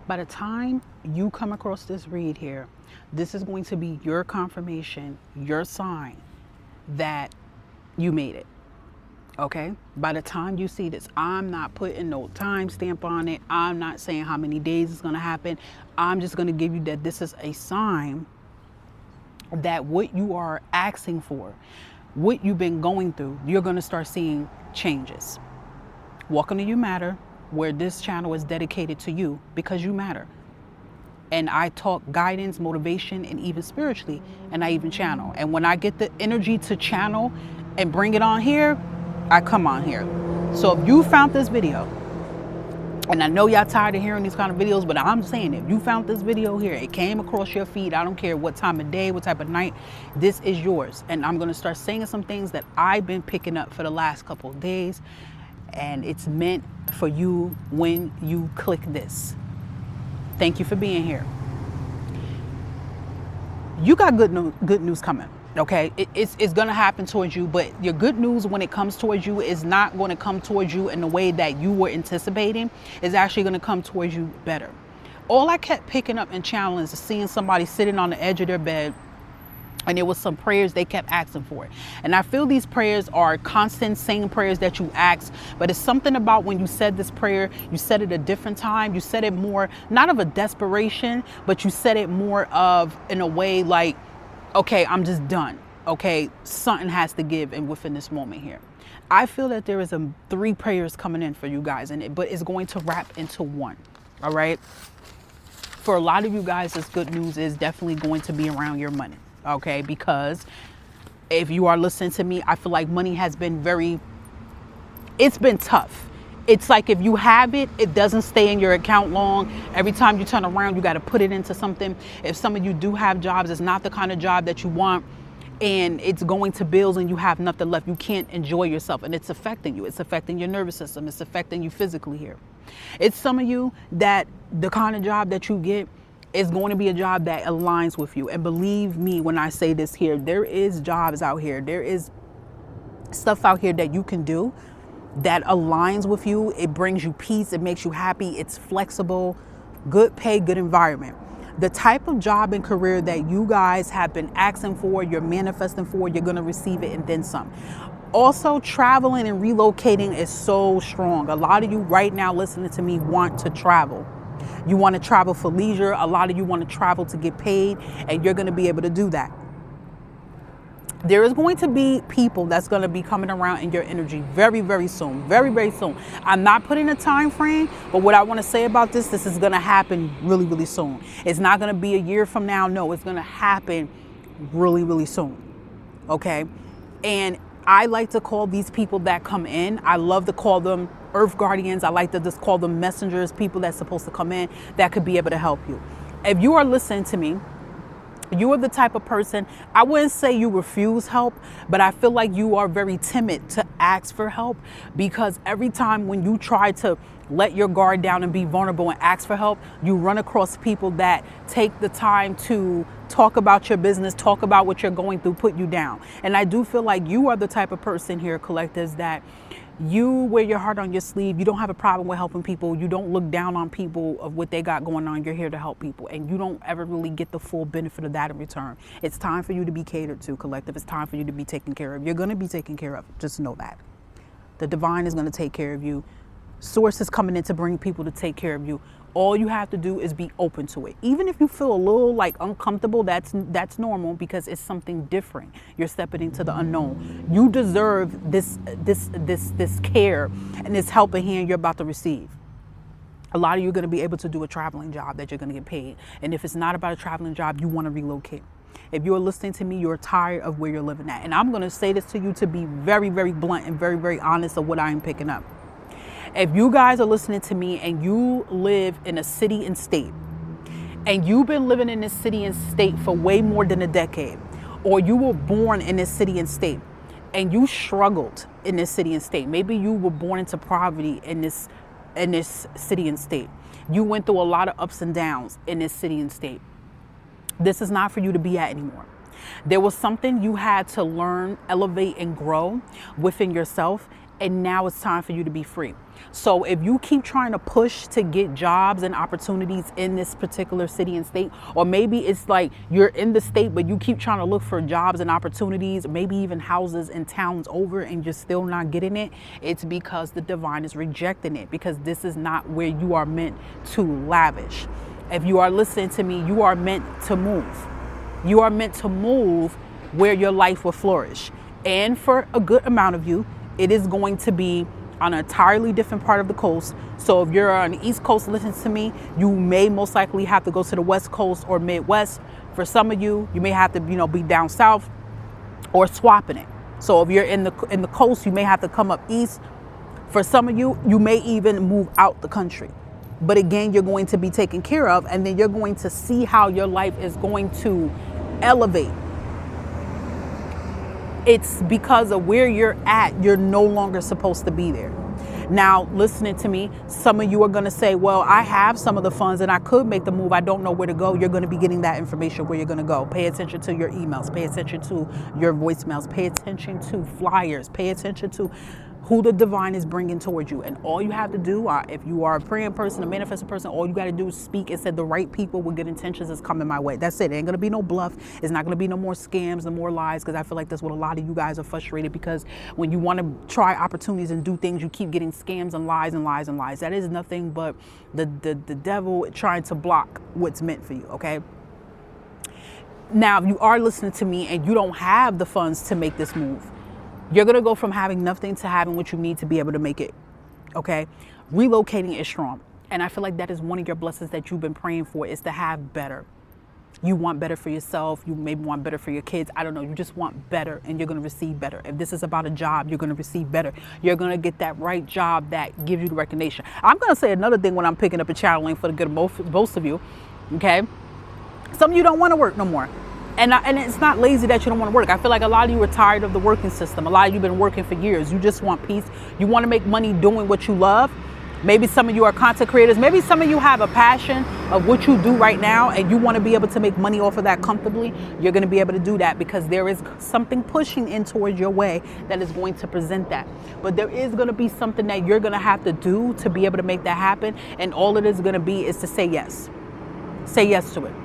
By the time you come across this read here, this is going to be your confirmation, your sign that you made it. Okay? By the time you see this, I'm not putting no time stamp on it. I'm not saying how many days it's going to happen. I'm just going to give you that this is a sign that what you are asking for, what you've been going through, you're going to start seeing changes. Welcome to You Matter, where this channel is dedicated to you because you matter. And I talk guidance, motivation, and even spiritually, and I even channel. And when I get the energy to channel and bring it on here, I come on here. So if you found this video, and I know y'all tired of hearing these kind of videos, but I'm saying if you found this video here, it came across your feed, I don't care what time of day, what type of night, this is yours. And I'm going to start saying some things that I've been picking up for the last couple of days. And it's meant for you when you click this. Thank you for being here. You got good news coming. Okay, it's going to happen towards you, but your good news when it comes towards you is not going to come towards you in the way that you were anticipating. It's actually going to come towards you better. All I kept picking up and challenging is seeing somebody sitting on the edge of their bed, and there was some prayers they kept asking for. And I feel these prayers are constant same prayers that you ask, but it's something about when you said this prayer, you said it a different time. You said it more, not of a desperation, but you said it more of in a way like, okay, I'm just done. Okay, something has to give and within this moment here. I feel that there is 3 prayers coming in for you guys, but it's going to wrap into one. All right. For a lot of you guys, this good news is definitely going to be around your money. Okay, because if you are listening to me, I feel like money has been it's been tough. It's like if you have it, it doesn't stay in your account long. Every time you turn around, you got to put it into something. If some of you do have jobs, it's not the kind of job that you want, and it's going to bills and you have nothing left. You can't enjoy yourself, and it's affecting you. It's affecting your nervous system. It's affecting you physically here. It's some of you that the kind of job that you get is going to be a job that aligns with you. And believe me when I say this here, there is jobs out here. There is stuff out here that you can do that aligns with you. It brings you peace. It makes you happy. It's flexible, good pay, good environment. The type of job and career that you guys have been asking for, you're manifesting for, you're going to receive it and then some. Also, traveling and relocating is so strong. A lot of you right now listening to me want to travel. You want to travel for leisure. A lot of you want to travel to get paid, and you're going to be able to do that. There is going to be people that's going to be coming around in your energy very, very soon. Very, very soon. I'm not putting a time frame, but what I want to say about this is going to happen really, really soon. It's not going to be a year from now. No, it's going to happen really, really soon. Okay? And I like to call these people that come in, I love to call them earth guardians. I like to just call them messengers, people that's supposed to come in that could be able to help you. If you are listening to me, you are the type of person, I wouldn't say you refuse help, but I feel like you are very timid to ask for help, because every time when you try to let your guard down and be vulnerable and ask for help, you run across people that take the time to talk about your business, talk about what you're going through, put you down. And I do feel like you are the type of person here, collectives, that you wear your heart on your sleeve. You don't have a problem with helping people. You don't look down on people of what they got going on. You're here to help people, and you don't ever really get the full benefit of that in return. It's time for you to be catered to, collective. It's time for you to be taken care of. You're going to be taken care of. Just know that. The divine is going to take care of you. Source is coming in to bring people to take care of you. All you have to do is be open to it. Even if you feel a little like uncomfortable, that's normal, because it's something different. You're stepping into the unknown. You deserve this care and this helping hand you're about to receive. A lot of you are going to be able to do a traveling job that you're going to get paid. And if it's not about a traveling job, you want to relocate. If you're listening to me, you're tired of where you're living at. And I'm going to say this to you to be very, very blunt and very, very honest of what I'm picking up. If you guys are listening to me and you live in a city and state, and you've been living in this city and state for way more than a decade, or you were born in this city and state and you struggled in this city and state, maybe you were born into poverty in this city and state, you went through a lot of ups and downs in this city and state, this is not for you to be at anymore. There was something you had to learn, elevate, and grow within yourself. and now it's time for you to be free. So if you keep trying to push to get jobs and opportunities in this particular city and state, or maybe it's like you're in the state, but you keep trying to look for jobs and opportunities, maybe even houses in towns over, and you're still not getting it, it's because the divine is rejecting it, because this is not where you are meant to lavish. If you are listening to me, you are meant to move. You are meant to move where your life will flourish. And for a good amount of you, it is going to be on an entirely different part of the coast. So if you're on the East Coast listening to me, you may most likely have to go to the West Coast or Midwest. For some of you, you may have to, be down south or swapping it. So if you're in the coast, you may have to come up east. For some of you, you may even move out the country. But again, you're going to be taken care of, and then you're going to see how your life is going to elevate. It's because of where you're at, you're no longer supposed to be there. Now, listening to me, some of you are going to say, well, I have some of the funds and I could make the move. I don't know where to go. You're going to be getting that information where you're going to go. Pay attention to your emails. Pay attention to your voicemails. Pay attention to flyers. Pay attention to who the divine is bringing towards you. And all you have to do, if you are a praying person, a manifesting person, all you got to do is speak and say the right people with good intentions is coming my way. That's it. It ain't going to be no bluff. It's not going to be no more scams, no more lies, because I feel like that's what a lot of you guys are frustrated, because when you want to try opportunities and do things, you keep getting scams and lies and lies and lies. That is nothing but the devil trying to block what's meant for you, okay? Now, if you are listening to me and you don't have the funds to make this move, you're going to go from having nothing to having what you need to be able to make it, okay? Relocating is strong. And I feel like that is one of your blessings that you've been praying for, is to have better. You want better for yourself. You maybe want better for your kids. I don't know. You just want better, and you're going to receive better. If this is about a job, you're going to receive better. You're going to get that right job that gives you the recognition. I'm going to say another thing when I'm picking up and channeling for the good of most of you, okay? Some of you don't want to work no more. And it's not lazy that you don't want to work. I feel like a lot of you are tired of the working system. A lot of you have been working for years. You just want peace. You want to make money doing what you love. Maybe some of you are content creators. Maybe some of you have a passion of what you do right now, and you want to be able to make money off of that comfortably. You're going to be able to do that because there is something pushing in towards your way that is going to present that. But there is going to be something that you're going to have to do to be able to make that happen. And all it is going to be is to say yes. Say yes to it.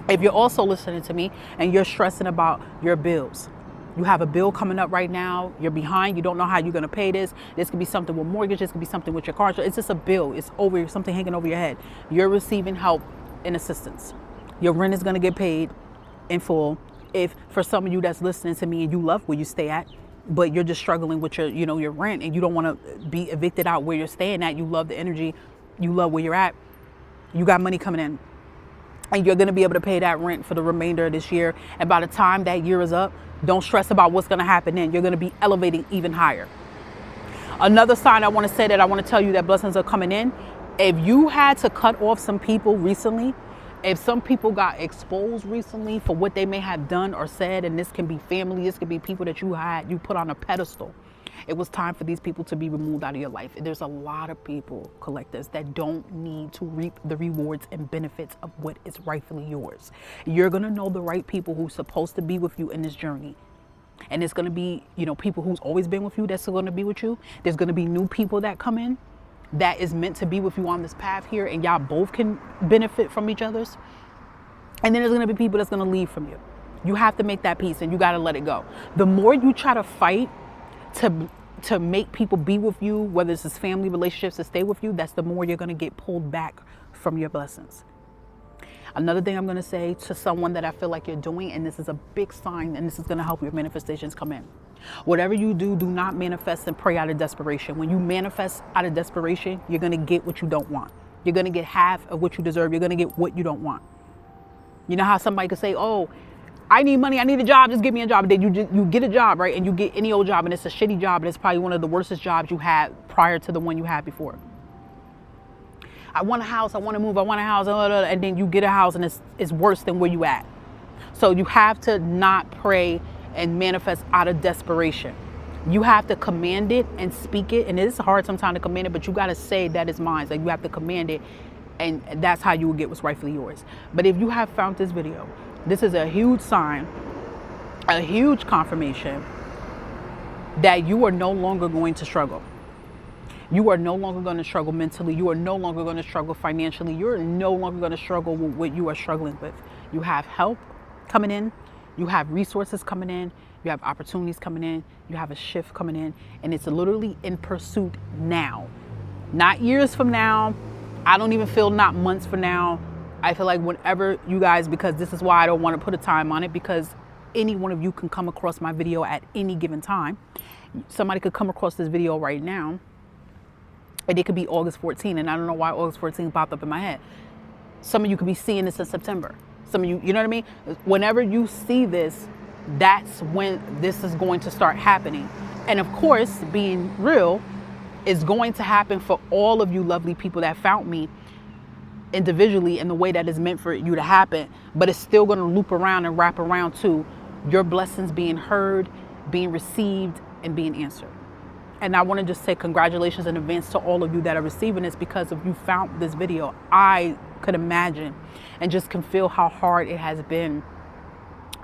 If you're also listening to me and you're stressing about your bills, you have a bill coming up right now, you're behind, you don't know how you're going to pay this. This could be something with mortgage, this could be something with your car. It's just a bill. It's over, something hanging over your head. You're receiving help and assistance. Your rent is going to get paid in full. If for some of you that's listening to me and you love where you stay at, but you're just struggling with your, your rent, and you don't want to be evicted out where you're staying at, you love the energy, you love where you're at, you got money coming in. And you're going to be able to pay that rent for the remainder of this year. And by the time that year is up, don't stress about what's going to happen then. You're going to be elevating even higher. Another sign I want to say that I want to tell you that blessings are coming in. If you had to cut off some people recently, if some people got exposed recently for what they may have done or said, and this can be family, this could be people that you put on a pedestal. It was time for these people to be removed out of your life. There's a lot of people, collectors, that don't need to reap the rewards and benefits of what is rightfully yours. You're going to know the right people who's supposed to be with you in this journey. And it's going to be, people who's always been with you that's going to be with you. There's going to be new people that come in that is meant to be with you on this path here, and y'all both can benefit from each other's. And then there's going to be people that's going to leave from you. You have to make that peace, and you got to let it go. The more you try to fight to make people be with you, whether it's family relationships to stay with you, that's the more you're going to get pulled back from your blessings. Another thing I'm going to say to someone that I feel like you're doing, and this is a big sign, and this is going to help your manifestations come in. Whatever you do, do not manifest and pray out of desperation. When you manifest out of desperation, you're going to get what you don't want. You're going to get half of what you deserve. You're going to get what you don't want. You know how somebody could say, oh, I need money, I need a job, just give me a job. And then you get a job, right? And you get any old job, and it's a shitty job, and it's probably one of the worstest jobs you had prior to the one you had before. I want a house, I want to move, I want a house, and then you get a house and it's worse than where you at. So you have to not pray and manifest out of desperation. You have to command it and speak it, and it's hard sometimes to command it, but you got to say that is mine. Like, you have to command it, and that's how you will get what's rightfully yours. But if you have found this video, this is a huge sign, a huge confirmation that you are no longer going to struggle. You are no longer going to struggle mentally. You are no longer going to struggle financially. You're no longer going to struggle with what you are struggling with. You have help coming in. You have resources coming in. You have opportunities coming in. You have a shift coming in. And it's literally in pursuit now. Not years from now. I don't even feel not months from now. I feel like whenever you guys, because this is why I don't want to put a time on it, because any one of you can come across my video at any given time. Somebody could come across this video right now, and it could be August 14, and I don't know why August 14 popped up in my head. Some of you could be seeing this in September. Some of you, you know what I mean? Whenever you see this, that's when this is going to start happening. And of course, being real, is going to happen for all of you lovely people that found me individually in the way that is meant for you to happen. But it's still going to loop around and wrap around to your blessings being heard, being received, and being answered. And I want to just say congratulations in advance to all of you that are receiving this, because if you found this video, I could imagine and just can feel how hard it has been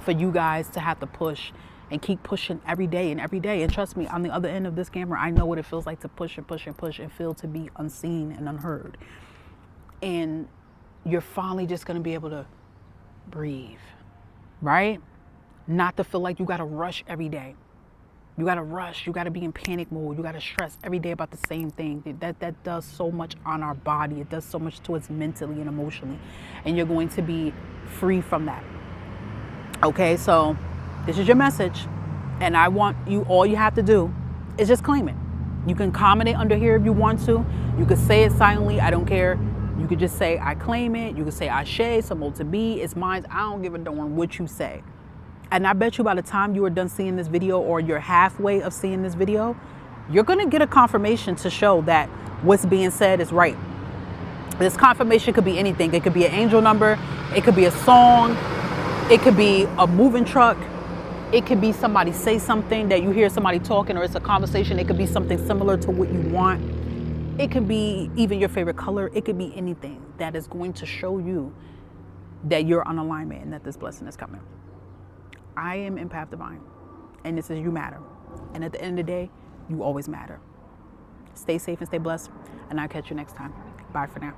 for you guys to have to push and keep pushing every day and every day. And trust me, on the other end of this camera, I know what it feels like to push and push and push and feel to be unseen and unheard. And you're finally just going to be able to breathe, right? Not to feel like you got to rush every day. You got to rush. You got to be in panic mode. You got to stress every day about the same thing. That does so much on our body. It does so much to us mentally and emotionally. And you're going to be free from that. Okay, so this is your message. And I want you, all you have to do is just claim it. You can comment it under here if you want to. You could say it silently. I don't care. You could just say, I claim it. You could say, Ashe, Samo to be. It's mine. I don't give a darn what you say. And I bet you by the time you are done seeing this video, or you're halfway of seeing this video, you're going to get a confirmation to show that what's being said is right. This confirmation could be anything. It could be an angel number. It could be a song. It could be a moving truck. It could be somebody say something that you hear somebody talking, or it's a conversation. It could be something similar to what you want. It could be even your favorite color. It could be anything that is going to show you that you're on alignment and that this blessing is coming. I am Empath Divine, and this is You Matter. And at the end of the day, you always matter. Stay safe and stay blessed, and I'll catch you next time. Bye for now.